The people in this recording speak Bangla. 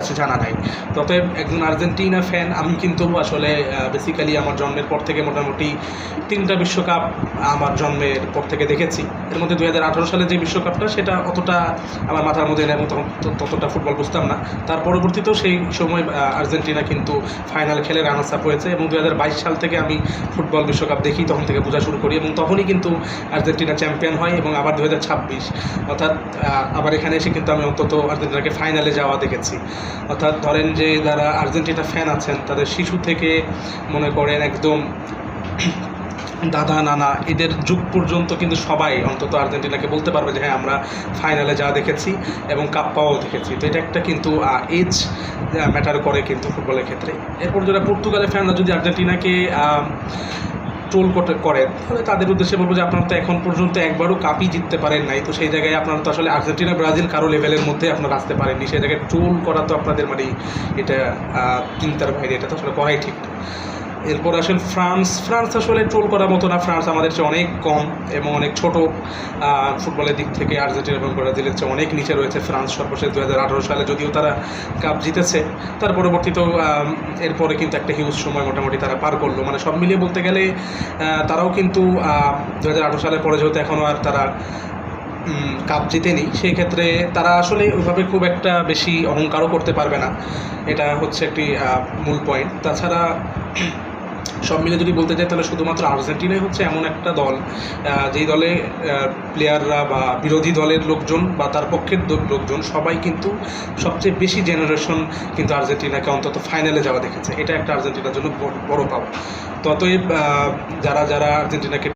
কাছে জানা নাই। অতএব একজন আর্জেন্টিনা ফ্যান আমি কিন্তু আসলে বেসিক্যালি আমার জন্মের পর থেকে মোটামুটি 3টা বিশ্বকাপ আমার জন্মের পর থেকে দেখেছি। এর মধ্যে 2018 সালে যে বিশ্বকাপটা সেটা অতটা আমার মাথার মধ্যে নেই এবং ততটা ফুটবল বুঝতাম না। তার পরবর্তীতেও সেই সময় আর্জেন্টিনা কিন্তু ফাইনাল খেলে রানার্স আপ হয়েছে এবং 2022 সাল থেকে আমি ফুটবল বিশ্বকাপ দেখি, তখন থেকে বোঝা শুরু করি এবং তখনই কিন্তু আর্জেন্টিনা চ্যাম্পিয়ন হয় এবং আবার 2026 অর্থাৎ আবার এখানে এসে কিন্তু আমি অন্তত আর্জেন্টিনাকে ফাইনালে যাওয়া দেখেছি। অর্থাৎ ধরেন যে যারা আর্জেন্টিনা ফ্যান আছেন তাদের শিশু থেকে মনে করেন একদম দাদা নানা এদের যুগ পর্যন্ত কিন্তু সবাই অন্তত আর্জেন্টিনাকে বলতে পারবে যে হ্যাঁ আমরা ফাইনালে যা দেখেছি এবং কাপ পাওয়াও দেখেছি। তো এটা একটা কিন্তু এজ ম্যাটার করে কিন্তু ফুটবলের ক্ষেত্রে। এরপর যারা পর্তুগালের ফ্যানরা যদি আর্জেন্টিনাকে ট্রোল করেন তাহলে তাদের উদ্দেশ্যে বলবো যে আপনারা তো এখন পর্যন্ত একবারও কাপই জিততে পারেন নাই, তো সেই জায়গায় আপনারা তো আসলে আর্জেন্টিনা ব্রাজিল কারো লেভেলের মধ্যে আপনারা আসতে পারেননি, সেই জায়গায় ট্রোল করা তো আপনাদের মানে এটা চিন্তার বাইরে, এটা তো আসলে করাই ঠিক না। এরপর আসলে ফ্রান্স আসলে ট্রোল করার মতো না। ফ্রান্স আমাদের চেয়ে অনেক কম এবং অনেক ছোট ফুটবলের দিক থেকে আর্জেন্টিনা এবং ব্রাজিলের চেয়ে অনেক নিচে রয়েছে ফ্রান্স। সর্বশেষ 2018 সালে যদিও তারা কাপ জিতেছে, তার পরবর্তীতেও এরপরে কিন্তু একটা হিউজ সময় মোটামুটি তারা পার করলো। মানে সব মিলিয়ে বলতে গেলে তারাও কিন্তু 2018 সালের পরে যেহেতু এখনও আর তারা কাপ জিতেনি, সেই ক্ষেত্রে তারা আসলে ওইভাবে খুব একটা বেশি অহংকারও করতে পারবে না, এটা হচ্ছে একটি মূল পয়েন্ট। তাছাড়া সব মিলে যদি বলতে চাই তাহলে শুধুমাত্র আর্জেন্টিনাই হচ্ছে এমন একটা দল যেই দলে প্লেয়াররা বা বিরোধী দলের লোকজন বা তার পক্ষের লোকজন সবাই কিন্তু সবচেয়ে বেশি জেনারেশন কিন্তু আর্জেন্টিনাকে অন্তত ফাইনালে যাওয়া দেখেছে। এটা একটা আর্জেন্টিনার জন্য বড় পাওয়া। ততই যারা আর্জেন্টিনাকে